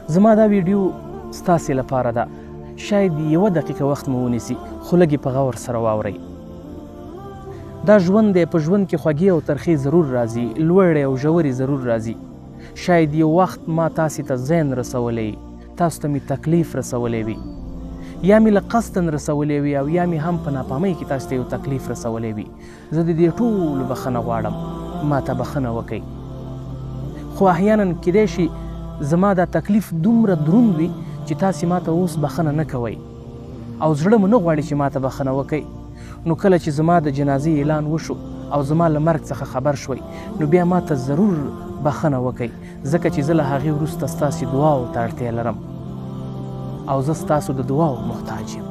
زما دا ویډیو ستاسې لپاره ده. شاید 1 دقیقه وخت مو ونیسي، خو لږ په غور سره واورئ. دا ژوند دی، په ژوند کې خوږې او ترخې ضرور راځي، لوړې او ژورې ضرور راځي. شاید یو وخت ما تاسې ته زین رسولی، تاسو ته مې تکلیف رسولی وي، یا مې له قصدن رسولی وي او یا مې هم په ناپامۍ کې تاسو ته یو تکلیف رسولی وي. زه د دې ټولو بخښنه غواړم، ما ته بخښنه وکئ. خو احیانا کیدای شي زما دا تکلیف دومره دروند وي چې تاسې ما ته اوس بخښنه نه کوئ او زړه مو نه غواړي چې ما ته بخښنه وکئ. نو کله چې زما د جنازې اعلان وشو او زما له مرګ څخه خبر شوئ، نو بیا ما ته ضرور بخښنه وکئ، ځکه چې زه له هغې وروسته ستاسې دعاو ته اړتیا لرم او زه ستاسو د دعاو محتاج یم.